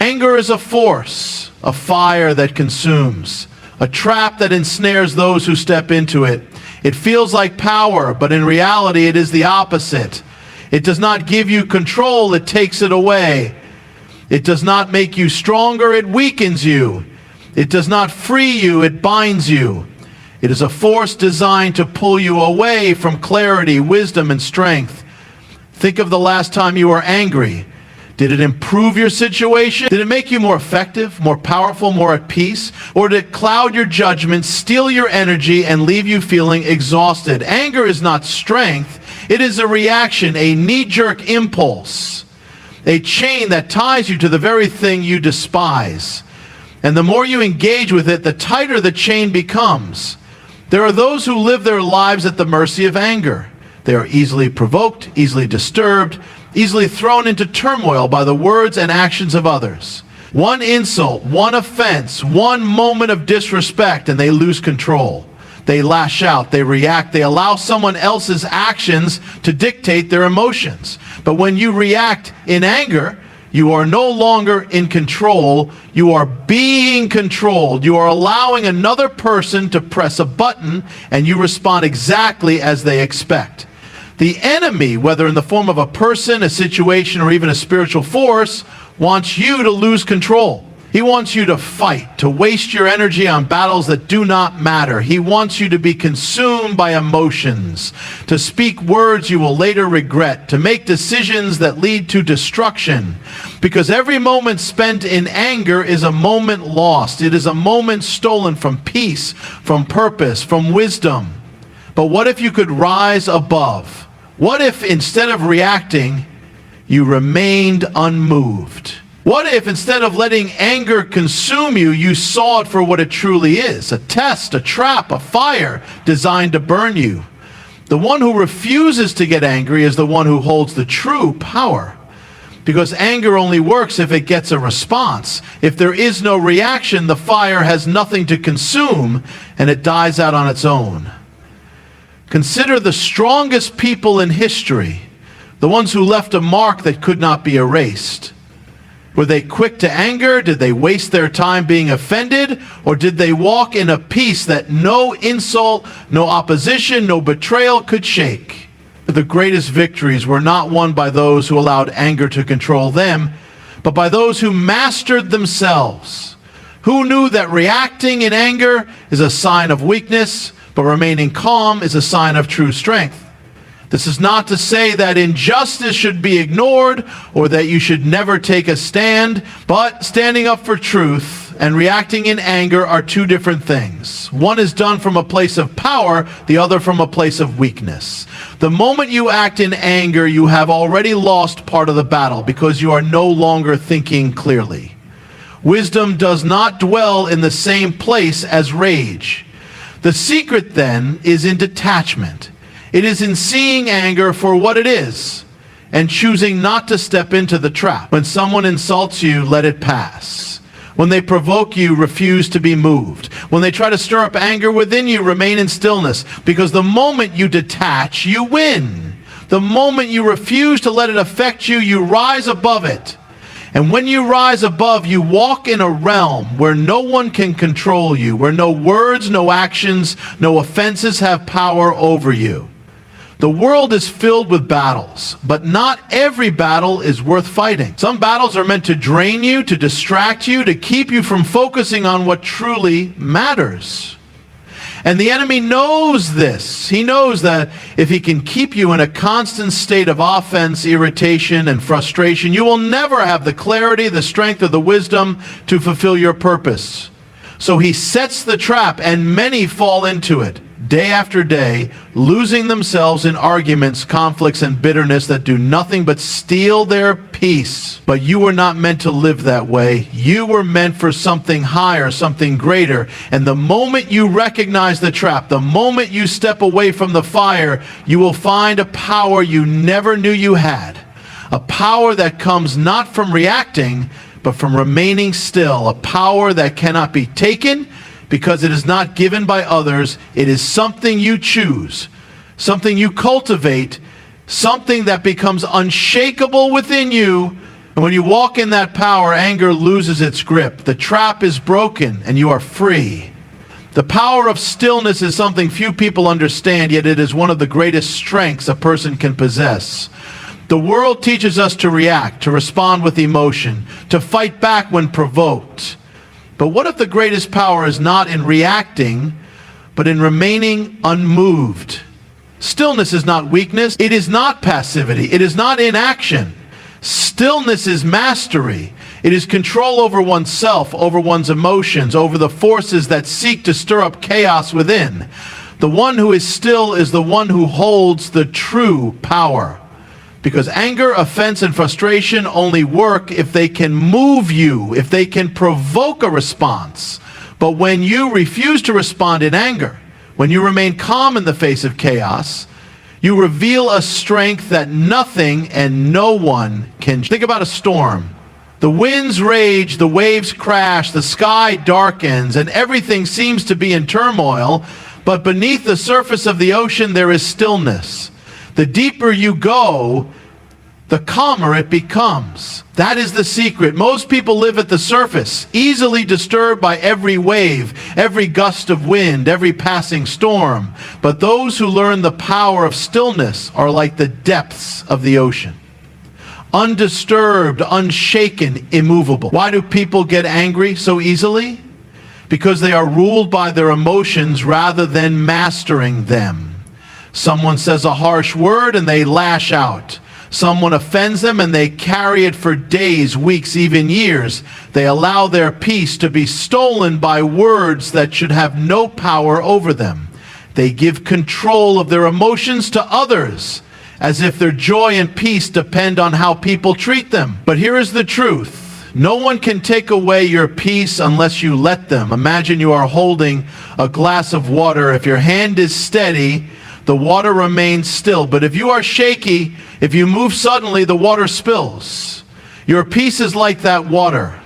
Anger is a force, a fire that consumes, a trap that ensnares those who step into it. It feels like power, but in reality it is the opposite. It does not give you control, it takes it away. It does not make you stronger, it weakens you. It does not free you, it binds you. It is a force designed to pull you away from clarity, wisdom, and strength. Think of the last time you were angry. Did it improve your situation? Did it make you more effective, more powerful, more at peace? Or did it cloud your judgment, steal your energy, and leave you feeling exhausted? Anger is not strength. It is a reaction, a knee-jerk impulse, a chain that ties you to the very thing you despise. And the more you engage with it, the tighter the chain becomes. There are those who live their lives at the mercy of anger. They are easily provoked, easily disturbed, easily thrown into turmoil by the words and actions of others. One insult, one offense, one moment of disrespect, and they lose control. They lash out, they react, they allow someone else's actions to dictate their emotions. But when you react in anger, you are no longer in control, you are being controlled. You are allowing another person to press a button, and you respond exactly as they expect. The enemy, whether in the form of a person, a situation, or even a spiritual force, wants you to lose control. He wants you to fight, to waste your energy on battles that do not matter. He wants you to be consumed by emotions, to speak words you will later regret, to make decisions that lead to destruction. Because every moment spent in anger is a moment lost. It is a moment stolen from peace, from purpose, from wisdom. But what if you could rise above? What if instead of reacting, you remained unmoved? What if instead of letting anger consume you, you saw it for what it truly is? A test, a trap, a fire designed to burn you. The one who refuses to get angry is the one who holds the true power. Because anger only works if it gets a response. If there is no reaction, the fire has nothing to consume and it dies out on its own. Consider the strongest people in history, the ones who left a mark that could not be erased. Were they quick to anger? Did they waste their time being offended? Or did they walk in a peace that no insult, no opposition, no betrayal could shake? The greatest victories were not won by those who allowed anger to control them, but by those who mastered themselves, who knew that reacting in anger is a sign of weakness, but remaining calm is a sign of true strength. This is not to say that injustice should be ignored or that you should never take a stand, but standing up for truth and reacting in anger are two different things. One is done from a place of power, the other from a place of weakness. The moment you act in anger, you have already lost part of the battle because you are no longer thinking clearly. Wisdom does not dwell in the same place as rage. The secret, then, is in detachment. It is in seeing anger for what it is and choosing not to step into the trap. When someone insults you, let it pass. When they provoke you, refuse to be moved. When they try to stir up anger within you, remain in stillness. Because the moment you detach, you win. The moment you refuse to let it affect you, you rise above it. And when you rise above, you walk in a realm where no one can control you, where no words, no actions, no offenses have power over you. The world is filled with battles, but not every battle is worth fighting. Some battles are meant to drain you, to distract you, to keep you from focusing on what truly matters. And the enemy knows this. He knows that if he can keep you in a constant state of offense, irritation, and frustration, you will never have the clarity, the strength, or the wisdom to fulfill your purpose. So he sets the trap, and many fall into it, day after day, losing themselves in arguments, conflicts, and bitterness that do nothing but steal their peace. But you were not meant to live that way. You were meant for something higher, something greater. And the moment you recognize the trap, the moment you step away from the fire, you will find a power you never knew you had. A power that comes not from reacting, but from remaining still. A power that cannot be taken, because it is not given by others. It is something you choose, something you cultivate, something that becomes unshakable within you And when you walk in that power, anger loses its grip. The trap is broken and you are free. The power of stillness is something few people understand, yet it is one of the greatest strengths a person can possess. The world teaches us to react, to respond with emotion, to fight back when provoked. But what if the greatest power is not in reacting, but in remaining unmoved? Stillness is not weakness. It is not passivity. It is not inaction. Stillness is mastery. It is control over oneself, over one's emotions, over the forces that seek to stir up chaos within. The one who is still is the one who holds the true power. Because anger, offense, and frustration only work if they can move you, if they can provoke a response. But when you refuse to respond in anger, when you remain calm in the face of chaos, you reveal a strength that nothing and no one can. Think about a storm. The winds rage, the waves crash, the sky darkens, and everything seems to be in turmoil, but beneath the surface of the ocean there is stillness. The deeper you go, the calmer it becomes. That is the secret. Most people live at the surface, easily disturbed by every wave, every gust of wind, every passing storm. But those who learn the power of stillness are like the depths of the ocean. Undisturbed, unshaken, immovable. Why do people get angry so easily? Because they are ruled by their emotions rather than mastering them. Someone says a harsh word and they lash out. Someone offends them and they carry it for days, weeks, even years. They allow their peace to be stolen by words that should have no power over them. They give control of their emotions to others, as if their joy and peace depend on how people treat them. But here is the truth. No one can take away your peace unless you let them. Imagine you are holding a glass of water. If your hand is steady, the water remains still. But if you are shaky, if you move suddenly, the water spills. Your peace is like that water.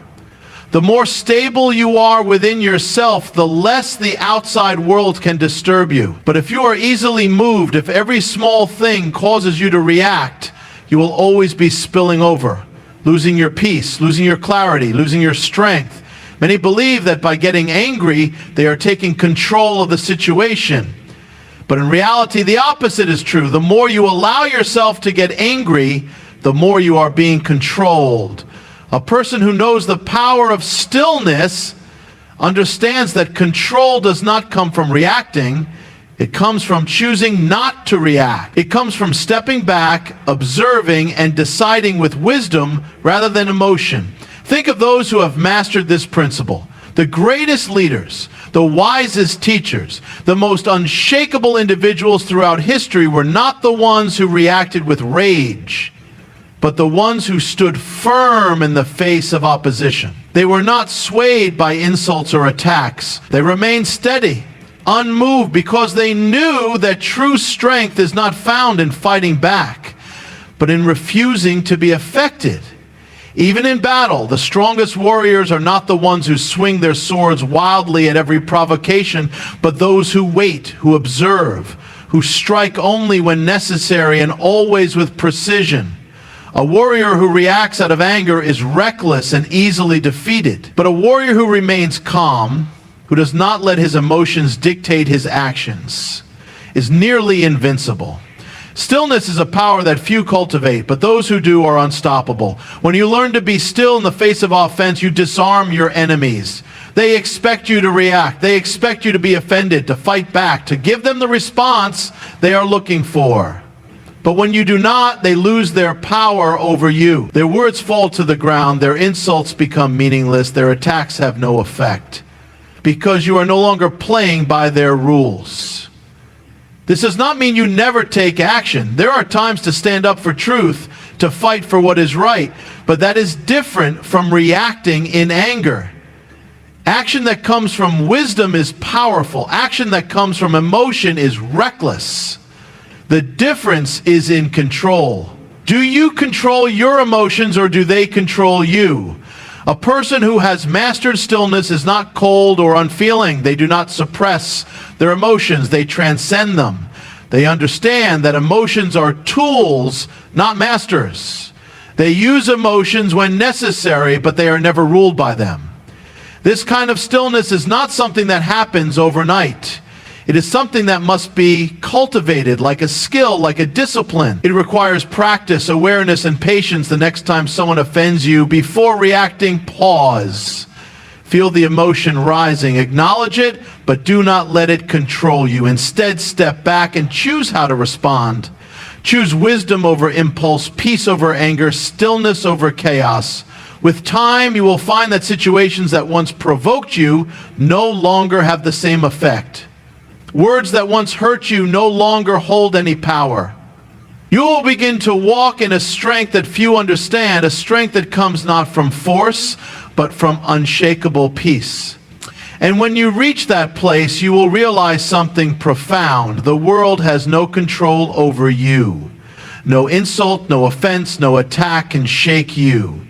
The more stable you are within yourself, the less the outside world can disturb you. But if you are easily moved, if every small thing causes you to react, you will always be spilling over, losing your peace, losing your clarity, losing your strength. Many believe that by getting angry, they are taking control of the situation. But in reality, the opposite is true. The more you allow yourself to get angry, the more you are being controlled. A person who knows the power of stillness understands that control does not come from reacting. It comes from choosing not to react. It comes from stepping back, observing, and deciding with wisdom rather than emotion. Think of those who have mastered this principle. The greatest leaders, the wisest teachers, the most unshakable individuals throughout history were not the ones who reacted with rage, but the ones who stood firm in the face of opposition. They were not swayed by insults or attacks. They remained steady, unmoved, because they knew that true strength is not found in fighting back, but in refusing to be affected. Even in battle, the strongest warriors are not the ones who swing their swords wildly at every provocation, but those who wait, who observe, who strike only when necessary and always with precision. A warrior who reacts out of anger is reckless and easily defeated. But a warrior who remains calm, who does not let his emotions dictate his actions, is nearly invincible. Stillness is a power that few cultivate, but those who do are unstoppable. When you learn to be still in the face of offense, you disarm your enemies. They expect you to react. They expect you to be offended, to fight back, to give them the response they are looking for. But when you do not, they lose their power over you. Their words fall to the ground. Their insults become meaningless. Their attacks have no effect, because you are no longer playing by their rules. This does not mean you never take action. There are times to stand up for truth, to fight for what is right, but that is different from reacting in anger. Action that comes from wisdom is powerful. Action that comes from emotion is reckless. The difference is in control. Do you control your emotions, or do they control you? A person who has mastered stillness is not cold or unfeeling. They do not suppress their emotions. They transcend them. They understand that emotions are tools, not masters. They use emotions when necessary, but they are never ruled by them. This kind of stillness is not something that happens overnight. It is something that must be cultivated, like a skill, like a discipline. It requires practice, awareness, and patience. The next time someone offends you, before reacting, pause. Feel the emotion rising. Acknowledge it, but do not let it control you. Instead, step back and choose how to respond. Choose wisdom over impulse, peace over anger, stillness over chaos. With time, you will find that situations that once provoked you no longer have the same effect. Words that once hurt you no longer hold any power. You will begin to walk in a strength that few understand, a strength that comes not from force, but from unshakable peace. And when you reach that place, you will realize something profound. The world has no control over you. No insult, no offense, no attack can shake you.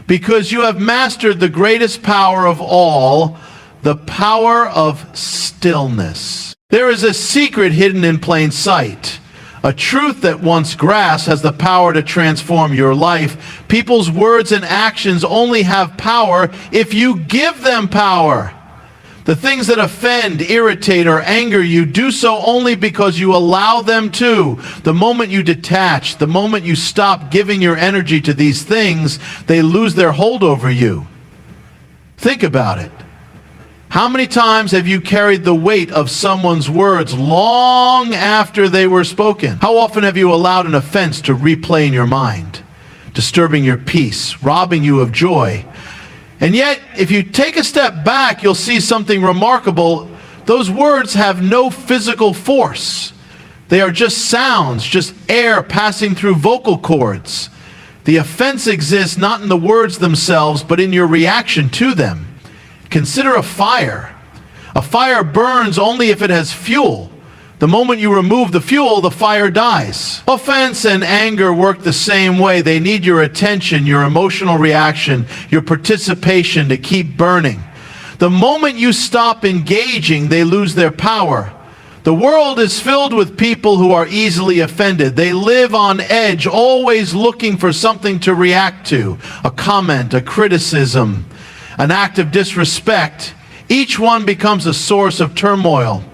Because you have mastered the greatest power of all, the power of stillness. There is a secret hidden in plain sight. A truth that once grasped has the power to transform your life. People's words and actions only have power if you give them power. The things that offend, irritate, or anger you do so only because you allow them to. The moment you detach, the moment you stop giving your energy to these things, they lose their hold over you. Think about it. How many times have you carried the weight of someone's words long after they were spoken? How often have you allowed an offense to replay in your mind, disturbing your peace, robbing you of joy? And yet, if you take a step back, you'll see something remarkable. Those words have no physical force. They are just sounds, just air passing through vocal cords. The offense exists not in the words themselves, but in your reaction to them. Consider a fire. A fire burns only if it has fuel. The moment you remove the fuel, the fire dies. Offense and anger work the same way. They need your attention, your emotional reaction, your participation to keep burning. The moment you stop engaging, they lose their power. The world is filled with people who are easily offended. They live on edge, always looking for something to react to. A comment, a criticism, an act of disrespect. Each one becomes a source of turmoil.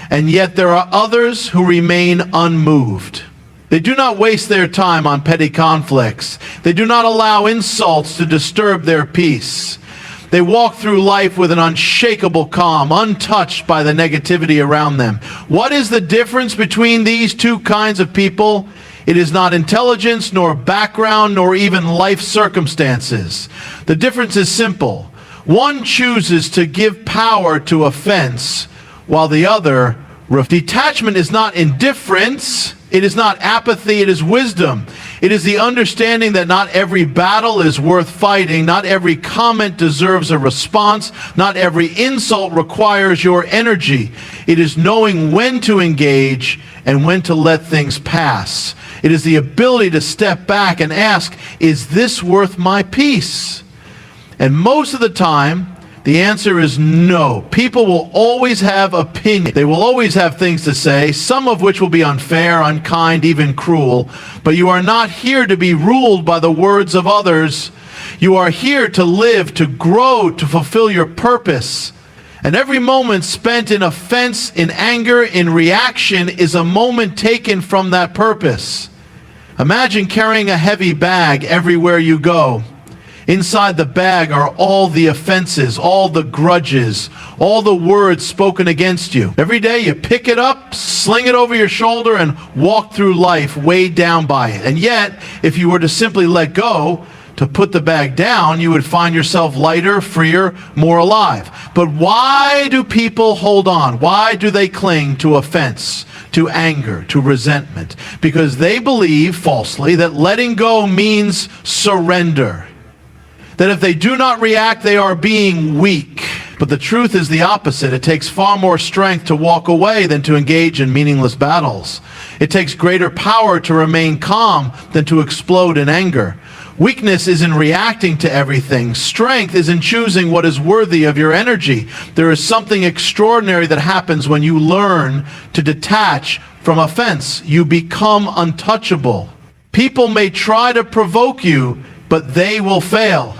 And yet there are others who remain unmoved. They do not waste their time on petty conflicts. They do not allow insults to disturb their peace. They walk through life with an unshakable calm, untouched by the negativity around them. What is the difference between these two kinds of people? It is not intelligence, nor background, nor even life circumstances. The difference is simple. One chooses to give power to offense, while the other detachment is not indifference, it is not apathy, it is wisdom. It is the understanding that not every battle is worth fighting, not every comment deserves a response, not every insult requires your energy. It is knowing when to engage and when to let things pass. It is the ability to step back and ask, is this worth my peace? And most of the time, the answer is no. People will always have opinions. They will always have things to say, some of which will be unfair, unkind, even cruel. But you are not here to be ruled by the words of others. You are here to live, to grow, to fulfill your purpose. And every moment spent in offense, in anger, in reaction is a moment taken from that purpose. Imagine carrying a heavy bag everywhere you go. Inside the bag are all the offenses, all the grudges, all the words spoken against you. Every day you pick it up, sling it over your shoulder, and walk through life weighed down by it. And yet, if you were to simply let go, to put the bag down, you would find yourself lighter, freer, more alive. But why do people hold on? Why do they cling to offense, to anger, to resentment? Because they believe falsely that letting go means surrender. That if they do not react, they are being weak. But the truth is the opposite. It takes far more strength to walk away than to engage in meaningless battles. It takes greater power to remain calm than to explode in anger. Weakness is in reacting to everything. Strength is in choosing what is worthy of your energy. There is something extraordinary that happens when you learn to detach from offense. You become untouchable. People may try to provoke you, but they will fail.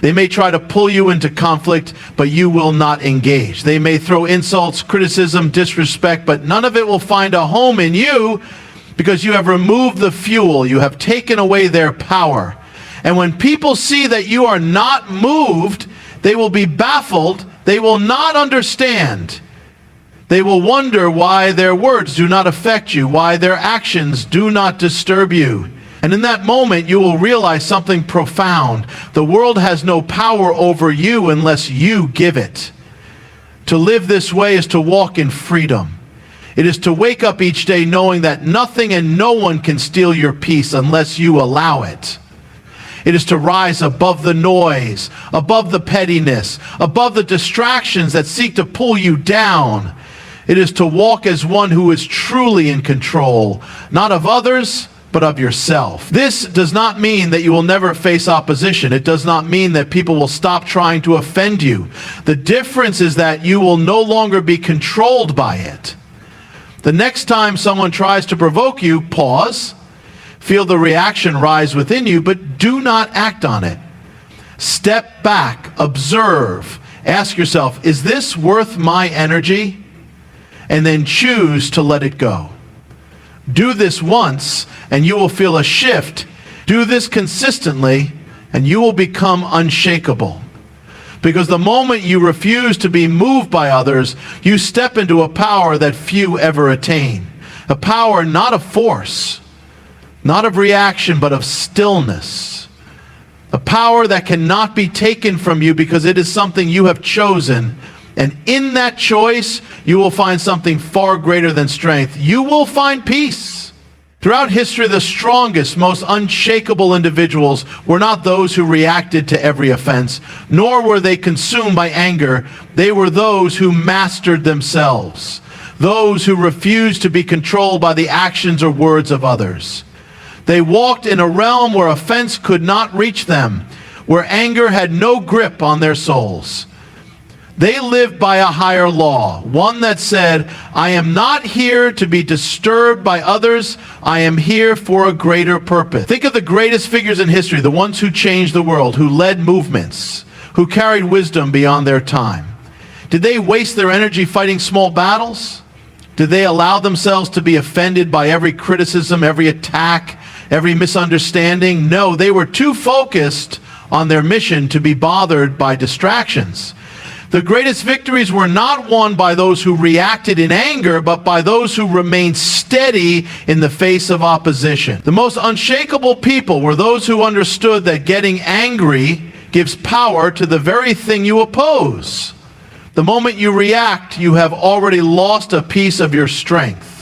They may try to pull you into conflict, but you will not engage. They may throw insults, criticism, disrespect, but none of it will find a home in you because you have removed the fuel. You have taken away their power. And when people see that you are not moved, they will be baffled. They will not understand. They will wonder why their words do not affect you, why their actions do not disturb you. And in that moment, you will realize something profound. The world has no power over you unless you give it. To live this way is to walk in freedom. It is to wake up each day knowing that nothing and no one can steal your peace unless you allow it. It is to rise above the noise, above the pettiness, above the distractions that seek to pull you down. It is to walk as one who is truly in control, not of others, but of yourself. This does not mean that you will never face opposition. It does not mean that people will stop trying to offend you. The difference is that you will no longer be controlled by it. The next time someone tries to provoke you, pause, feel the reaction rise within you, but do not act on it. Step back, observe, ask yourself, is this worth my energy? And then choose to let it go. Do this once, and you will feel a shift. Do this consistently, and you will become unshakable. Because the moment you refuse to be moved by others, you step into a power that few ever attain. A power not of force, not of reaction, but of stillness. A power that cannot be taken from you because it is something you have chosen. And in that choice, you will find something far greater than strength. You will find peace. Throughout history, the strongest, most unshakable individuals were not those who reacted to every offense, nor were they consumed by anger. They were those who mastered themselves, those who refused to be controlled by the actions or words of others. They walked in a realm where offense could not reach them, where anger had no grip on their souls. They lived by a higher law, one that said, I am not here to be disturbed by others. I am here for a greater purpose. Think of the greatest figures in history, the ones who changed the world, who led movements, who carried wisdom beyond their time. Did they waste their energy fighting small battles? Did they allow themselves to be offended by every criticism, every attack, every misunderstanding? No, they were too focused on their mission to be bothered by distractions. The greatest victories were not won by those who reacted in anger, but by those who remained steady in the face of opposition. The most unshakable people were those who understood that getting angry gives power to the very thing you oppose. The moment you react, you have already lost a piece of your strength.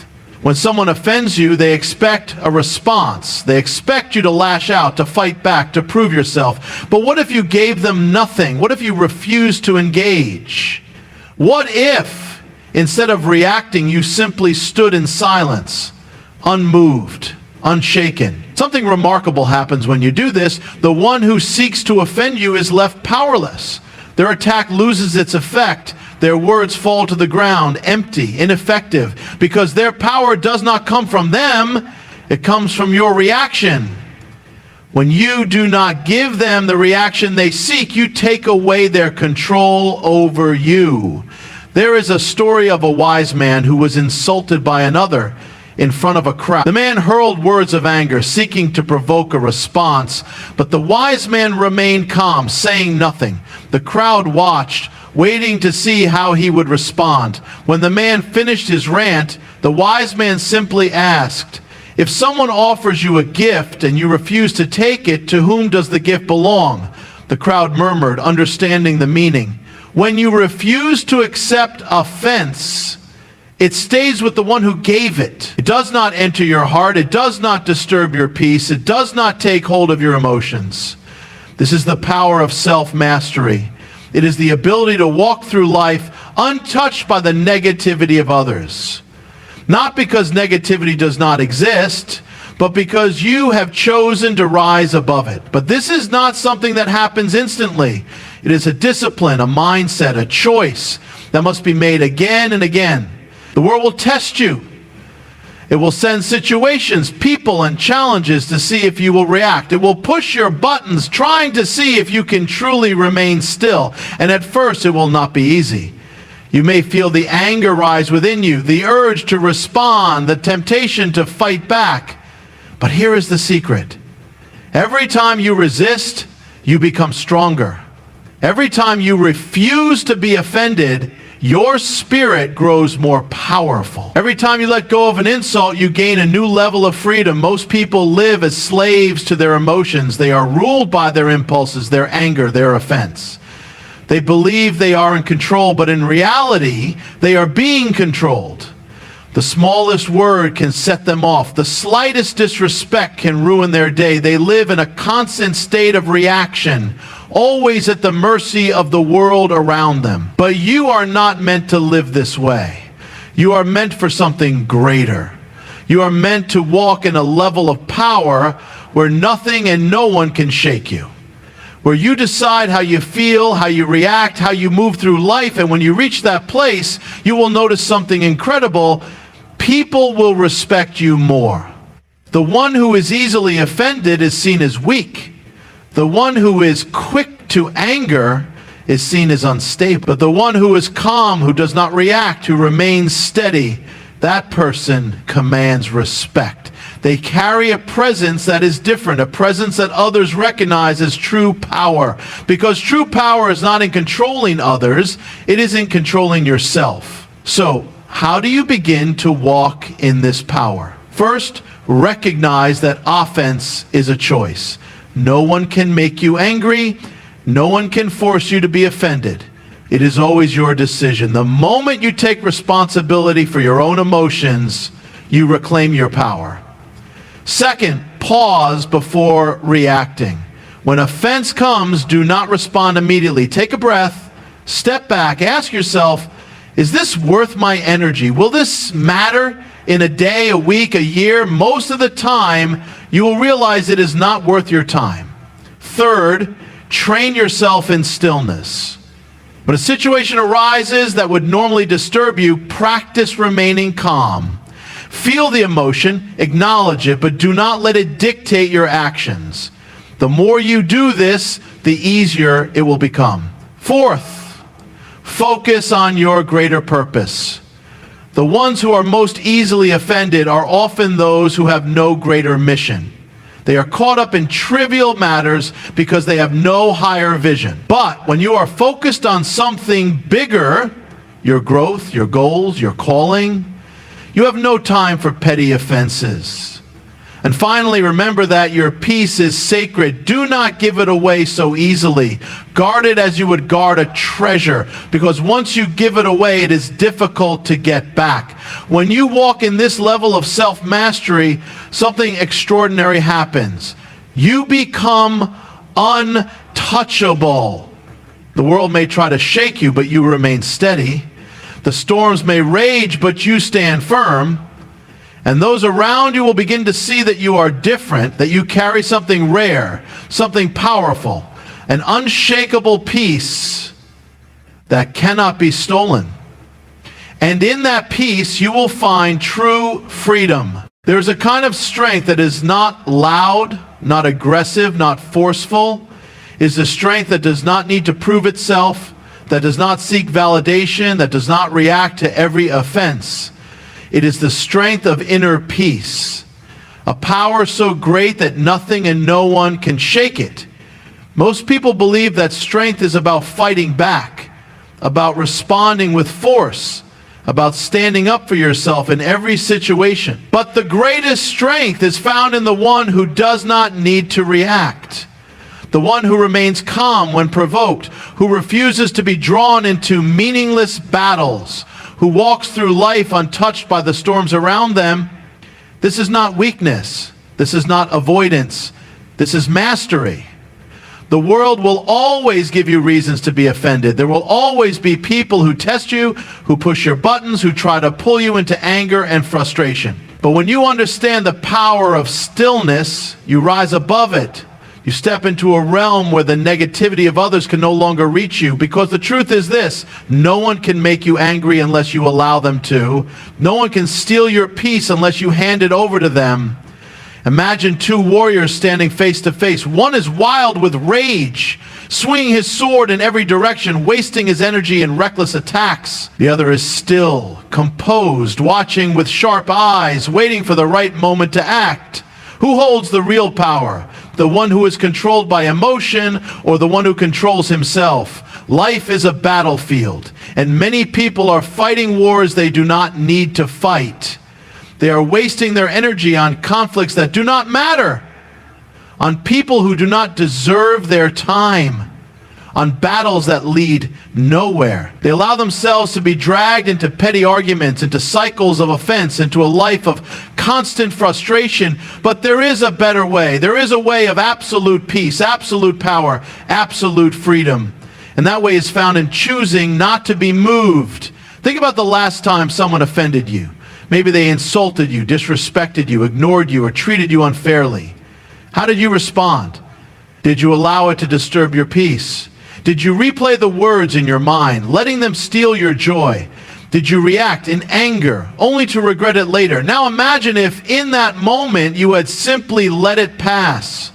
When someone offends you, they expect a response. They expect you to lash out, to fight back, to prove yourself. But what if you gave them nothing? What if you refused to engage? What if, instead of reacting, you simply stood in silence, unmoved, unshaken? Something remarkable happens when you do this. The one who seeks to offend you is left powerless. Their attack loses its effect. Their words fall to the ground, empty, ineffective, because their power does not come from them, it comes from your reaction. When you do not give them the reaction they seek, you take away their control over you. There is a story of a wise man who was insulted by another in front of a crowd. The man hurled words of anger, seeking to provoke a response, but the wise man remained calm, saying nothing. The crowd watched, waiting to see how he would respond. When the man finished his rant, the wise man simply asked, if someone offers you a gift and you refuse to take it, to whom does the gift belong? The crowd murmured, understanding the meaning. When you refuse to accept offense, it stays with the one who gave it. It does not enter your heart. It does not disturb your peace. It does not take hold of your emotions. This is the power of self-mastery. It is the ability to walk through life untouched by the negativity of others. Not because negativity does not exist, but because you have chosen to rise above it. But this is not something that happens instantly. It is a discipline, a mindset, a choice that must be made again and again. The world will test you. It will send situations, people, and challenges to see if you will react. It will push your buttons, trying to see if you can truly remain still. And at first, it will not be easy. You may feel the anger rise within you, the urge to respond, the temptation to fight back. But here is the secret. Every time you resist, you become stronger. Every time you refuse to be offended, your spirit grows more powerful. Every time you let go of an insult, you gain a new level of freedom. Most people live as slaves to their emotions. They are ruled by their impulses, their anger, their offense. They believe they are in control, but in reality, they are being controlled. The smallest word can set them off. The slightest disrespect can ruin their day. They live in a constant state of reaction, always at the mercy of the world around them. But you are not meant to live this way. You are meant for something greater. You are meant to walk in a level of power where nothing and no one can shake you. Where you decide how you feel, how you react, how you move through life, and when you reach that place, you will notice something incredible. People will respect you more. The one who is easily offended is seen as weak. The one who is quick to anger is seen as unstable. But the one who is calm, who does not react, who remains steady, that person commands respect. They carry a presence that is different, a presence that others recognize as true power. Because true power is not in controlling others, it is in controlling yourself. So, how do you begin to walk in this power? First, recognize that offense is a choice. No one can make you angry. No one can force you to be offended. It is always your decision. The moment you take responsibility for your own emotions, you reclaim your power. Second, pause before reacting. When offense comes, do not respond immediately. Take a breath, step back, ask yourself, is this worth my energy? Will this matter in a day, a week, a year? Most of the time, you will realize it is not worth your time. Third, train yourself in stillness. When a situation arises that would normally disturb you, practice remaining calm. Feel the emotion, acknowledge it, but do not let it dictate your actions. The more you do this, the easier it will become. Fourth, focus on your greater purpose. The ones who are most easily offended are often those who have no greater mission. They are caught up in trivial matters because they have no higher vision. But when you are focused on something bigger, your growth, your goals, your calling, you have no time for petty offenses. And finally, remember that your peace is sacred. Do not give it away so easily. Guard it as you would guard a treasure, because once you give it away, it is difficult to get back. When you walk in this level of self-mastery, something extraordinary happens. You become untouchable. The world may try to shake you, but you remain steady. The storms may rage, but you stand firm. And those around you will begin to see that you are different, that you carry something rare, something powerful, an unshakable peace that cannot be stolen. And in that peace, you will find true freedom. There is a kind of strength that is not loud, not aggressive, not forceful. It is a strength that does not need to prove itself, that does not seek validation, that does not react to every offense. It is the strength of inner peace, a power so great that nothing and no one can shake it. Most people believe that strength is about fighting back, about responding with force, about standing up for yourself in every situation. But the greatest strength is found in the one who does not need to react, the one who remains calm when provoked, who refuses to be drawn into meaningless battles, who walks through life untouched by the storms around them. This is not weakness. This is not avoidance. This is mastery. The world will always give you reasons to be offended. There will always be people who test you, who push your buttons, who try to pull you into anger and frustration. But when you understand the power of stillness, you rise above it. You step into a realm where the negativity of others can no longer reach you, because the truth is this: no one can make you angry unless you allow them to. No one can steal your peace unless you hand it over to them. Imagine two warriors standing face to face. One is wild with rage, swinging his sword in every direction, wasting his energy in reckless attacks. The other is still, composed, watching with sharp eyes, waiting for the right moment to act. Who holds the real power? The one who is controlled by emotion, or the one who controls himself? Life is a battlefield, and many people are fighting wars they do not need to fight. They are wasting their energy on conflicts that do not matter, on people who do not deserve their time, on battles that lead nowhere. They allow themselves to be dragged into petty arguments, into cycles of offense, into a life of constant frustration. But there is a better way. There is a way of absolute peace, absolute power, absolute freedom. And that way is found in choosing not to be moved. Think about the last time someone offended you. Maybe they insulted you, disrespected you, ignored you, or treated you unfairly. How did you respond? Did you allow it to disturb your peace? Did you replay the words in your mind, letting them steal your joy? Did you react in anger, only to regret it later? Now imagine if in that moment you had simply let it pass.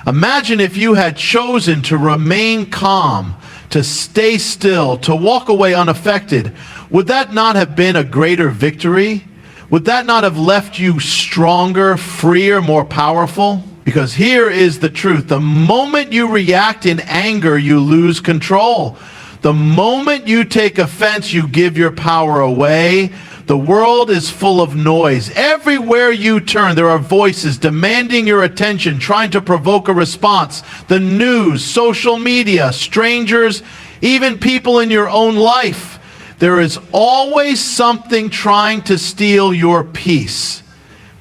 Imagine if you had chosen to remain calm, to stay still, to walk away unaffected. Would that not have been a greater victory? Would that not have left you stronger, freer, more powerful? Because here is the truth. The moment you react in anger, you lose control. The moment you take offense, you give your power away. The world is full of noise. Everywhere you turn, there are voices demanding your attention, trying to provoke a response. The news, social media, strangers, even people in your own life. There is always something trying to steal your peace.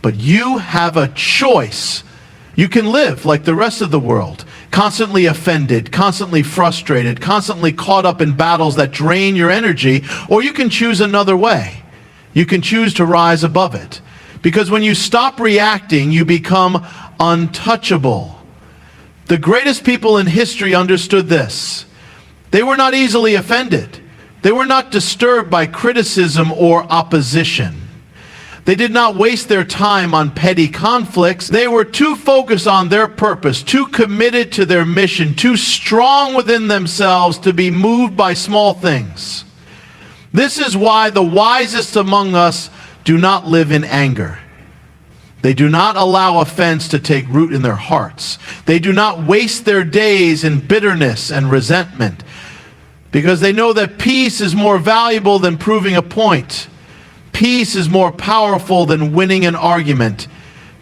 But you have a choice. You can live like the rest of the world, constantly offended, constantly frustrated, constantly caught up in battles that drain your energy, or you can choose another way. You can choose to rise above it. Because when you stop reacting, you become untouchable. The greatest people in history understood this. They were not easily offended. They were not disturbed by criticism or opposition. They did not waste their time on petty conflicts. They were too focused on their purpose, too committed to their mission, too strong within themselves to be moved by small things. This is why the wisest among us do not live in anger. They do not allow offense to take root in their hearts. They do not waste their days in bitterness and resentment, because they know that peace is more valuable than proving a point. Peace is more powerful than winning an argument.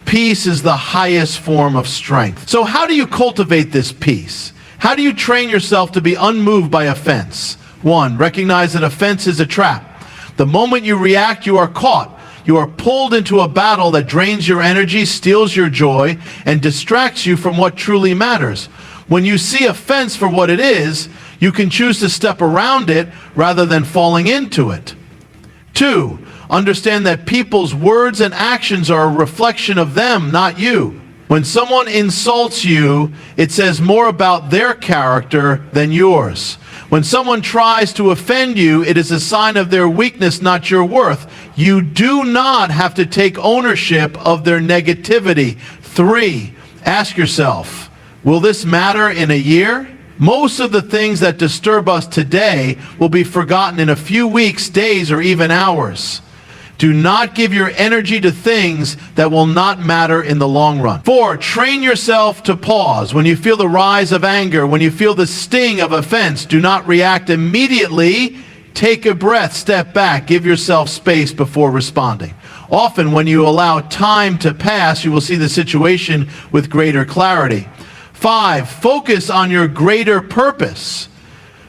Peace is the highest form of strength. So how do you cultivate this peace? How do you train yourself to be unmoved by offense? 1, recognize that offense is a trap. The moment you react, you are caught. You are pulled into a battle that drains your energy, steals your joy, and distracts you from what truly matters. When you see offense for what it is, you can choose to step around it rather than falling into it. 2, understand that people's words and actions are a reflection of them, not you. When someone insults you, it says more about their character than yours. When someone tries to offend you, it is a sign of their weakness, not your worth. You do not have to take ownership of their negativity. 3, ask yourself, will this matter in a year? Most of the things that disturb us today will be forgotten in a few weeks, days, or even hours. Do not give your energy to things that will not matter in the long run. 4, train yourself to pause. When you feel the rise of anger, when you feel the sting of offense, do not react immediately. Take a breath, step back, give yourself space before responding. Often when you allow time to pass, you will see the situation with greater clarity. 5, focus on your greater purpose.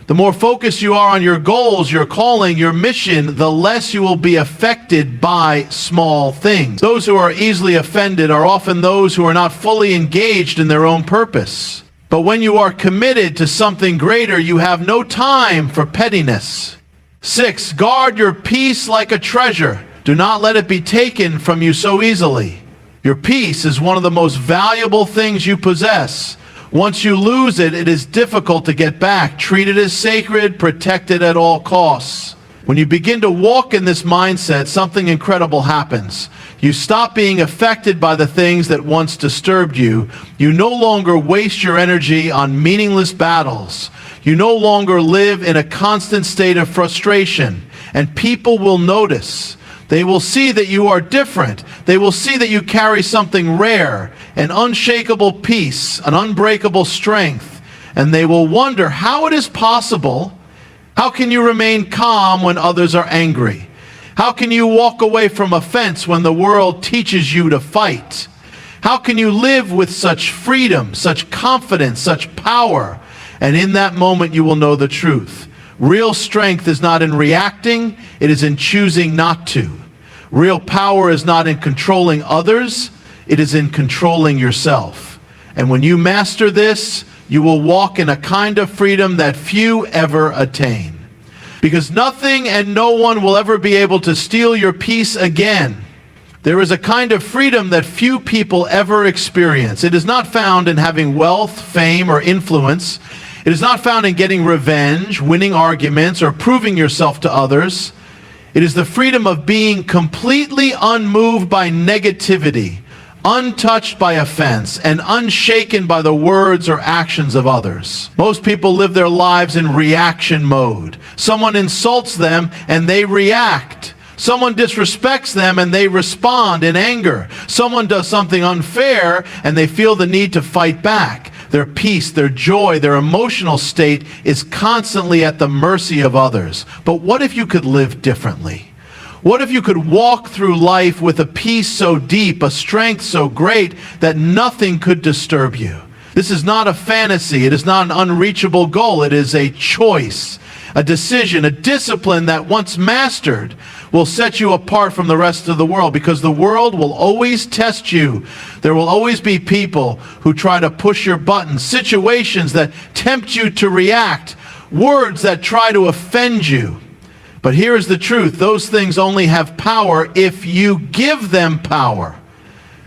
The more focused you are on your goals, your calling, your mission, the less you will be affected by small things. Those who are easily offended are often those who are not fully engaged in their own purpose. But when you are committed to something greater, you have no time for pettiness. 6, guard your peace like a treasure. Do not let it be taken from you so easily. Your peace is one of the most valuable things you possess. Once you lose it, it is difficult to get back. Treat it as sacred, protect it at all costs. When you begin to walk in this mindset, something incredible happens. You stop being affected by the things that once disturbed you. You no longer waste your energy on meaningless battles. You no longer live in a constant state of frustration. And people will notice. They will see that you are different. They will see that you carry something rare, an unshakable peace, an unbreakable strength. And they will wonder how it is possible. How can you remain calm when others are angry? How can you walk away from offense when the world teaches you to fight? How can you live with such freedom, such confidence, such power? And in that moment you will know the truth. Real strength is not in reacting, it is in choosing not to. Real power is not in controlling others, it is in controlling yourself. And when you master this, you will walk in a kind of freedom that few ever attain. Because nothing and no one will ever be able to steal your peace again. There is a kind of freedom that few people ever experience. It is not found in having wealth, fame, or influence. It is not found in getting revenge, winning arguments, or proving yourself to others. It is the freedom of being completely unmoved by negativity, untouched by offense, and unshaken by the words or actions of others. Most people live their lives in reaction mode. Someone insults them and they react. Someone disrespects them and they respond in anger. Someone does something unfair and they feel the need to fight back. Their peace, their joy, their emotional state is constantly at the mercy of others. But what if you could live differently? What if you could walk through life with a peace so deep, a strength so great that nothing could disturb you? This is not a fantasy. It is not an unreachable goal. It is a choice, a decision, a discipline that once mastered will set you apart from the rest of the world, because the world will always test you. There will always be people who try to push your buttons, situations that tempt you to react, words that try to offend you. But here is the truth. Those things only have power if you give them power.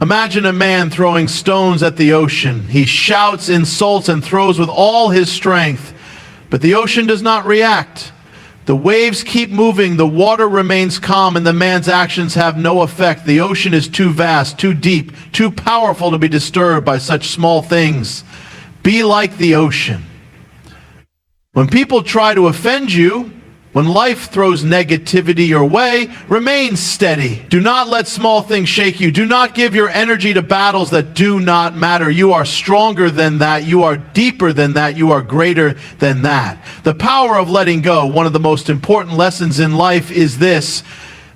Imagine a man throwing stones at the ocean. He shouts, insults, and throws with all his strength. But the ocean does not react. The waves keep moving, the water remains calm, and the man's actions have no effect. The ocean is too vast, too deep, too powerful to be disturbed by such small things. Be like the ocean. When people try to offend you, when life throws negativity your way, remain steady. Do not let small things shake you. Do not give your energy to battles that do not matter. You are stronger than that. You are deeper than that. You are greater than that. The power of letting go, one of the most important lessons in life, is this.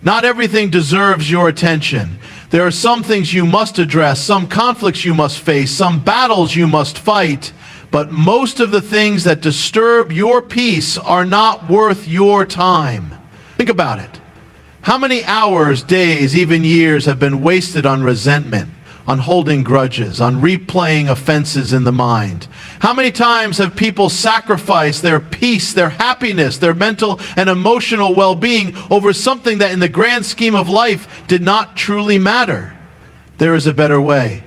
Not everything deserves your attention. There are some things you must address, some conflicts you must face, some battles you must fight. But most of the things that disturb your peace are not worth your time. Think about it. How many hours, days, even years have been wasted on resentment, on holding grudges, on replaying offenses in the mind? How many times have people sacrificed their peace, their happiness, their mental and emotional well-being over something that in the grand scheme of life did not truly matter? There is a better way.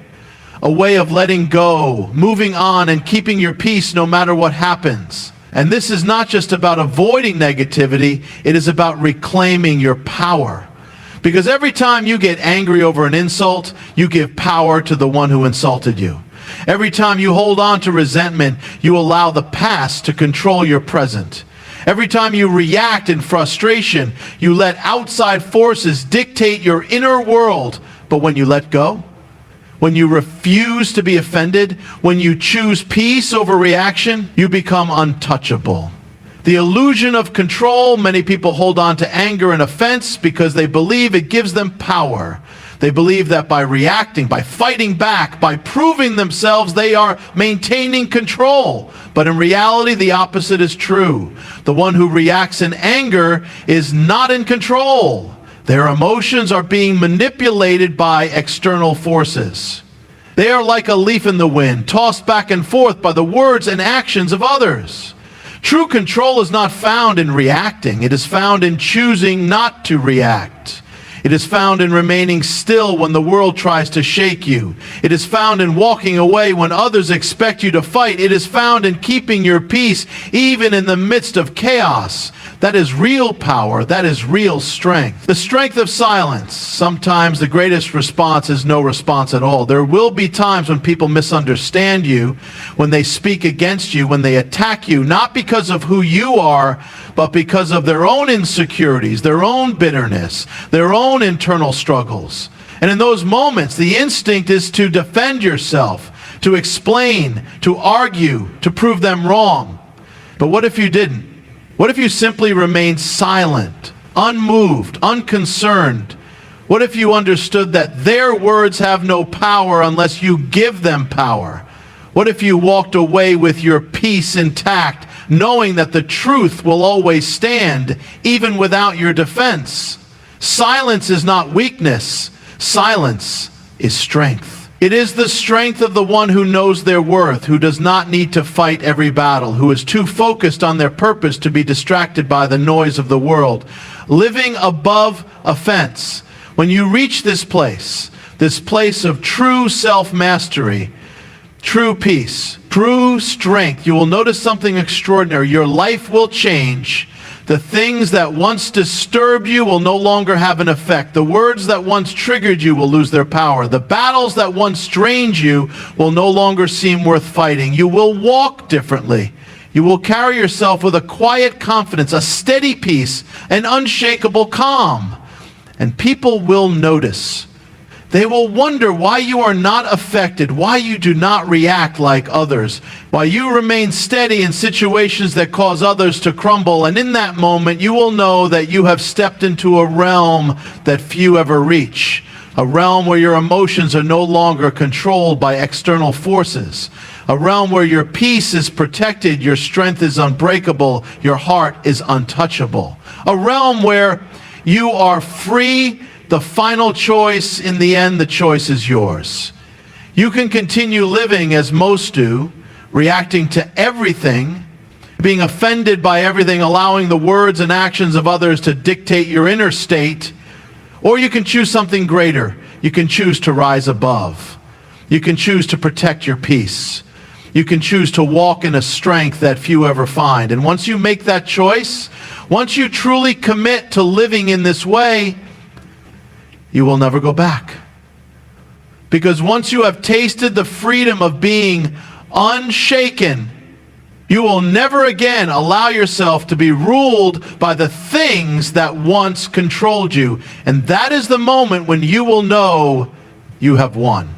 A way of letting go, moving on, and keeping your peace no matter what happens. And this is not just about avoiding negativity, it is about reclaiming your power. Because every time you get angry over an insult, you give power to the one who insulted you. Every time you hold on to resentment, you allow the past to control your present. Every time you react in frustration, you let outside forces dictate your inner world. But when you let go, when you refuse to be offended, when you choose peace over reaction, you become untouchable. The illusion of control, many people hold on to anger and offense because they believe it gives them power. They believe that by reacting, by fighting back, by proving themselves, they are maintaining control. But in reality, the opposite is true. The one who reacts in anger is not in control. Their emotions are being manipulated by external forces. They are like a leaf in the wind, tossed back and forth by the words and actions of others. True control is not found in reacting. It is found in choosing not to react. It is found in remaining still when the world tries to shake you. It is found in walking away when others expect you to fight. It is found in keeping your peace even in the midst of chaos. That is real power. That is real strength. The strength of silence. Sometimes the greatest response is no response at all. There will be times when people misunderstand you, when they speak against you, when they attack you, not because of who you are, but because of their own insecurities, their own bitterness, their own internal struggles. And in those moments, the instinct is to defend yourself, to explain, to argue, to prove them wrong. But what if you didn't? What if you simply remained silent, unmoved, unconcerned? What if you understood that their words have no power unless you give them power? What if you walked away with your peace intact, knowing that the truth will always stand, even without your defense? Silence is not weakness. Silence is strength. It is the strength of the one who knows their worth, who does not need to fight every battle, who is too focused on their purpose to be distracted by the noise of the world. Living above offense. When you reach this place of true self-mastery, true peace, true strength, you will notice something extraordinary. Your life will change. The things that once disturbed you will no longer have an effect. The words that once triggered you will lose their power. The battles that once strained you will no longer seem worth fighting. You will walk differently. You will carry yourself with a quiet confidence, a steady peace, an unshakable calm. And people will notice. They will wonder why you are not affected, why you do not react like others, why you remain steady in situations that cause others to crumble. And in that moment, you will know that you have stepped into a realm that few ever reach, a realm where your emotions are no longer controlled by external forces, a realm where your peace is protected, your strength is unbreakable, your heart is untouchable, a realm where you are free. The final choice, in the end, the choice is yours. You can continue living as most do, reacting to everything, being offended by everything, allowing the words and actions of others to dictate your inner state, or you can choose something greater. You can choose to rise above. You can choose to protect your peace. You can choose to walk in a strength that few ever find. And once you make that choice, once you truly commit to living in this way, you will never go back. Because once you have tasted the freedom of being unshaken, you will never again allow yourself to be ruled by the things that once controlled you. And that is the moment when you will know you have won.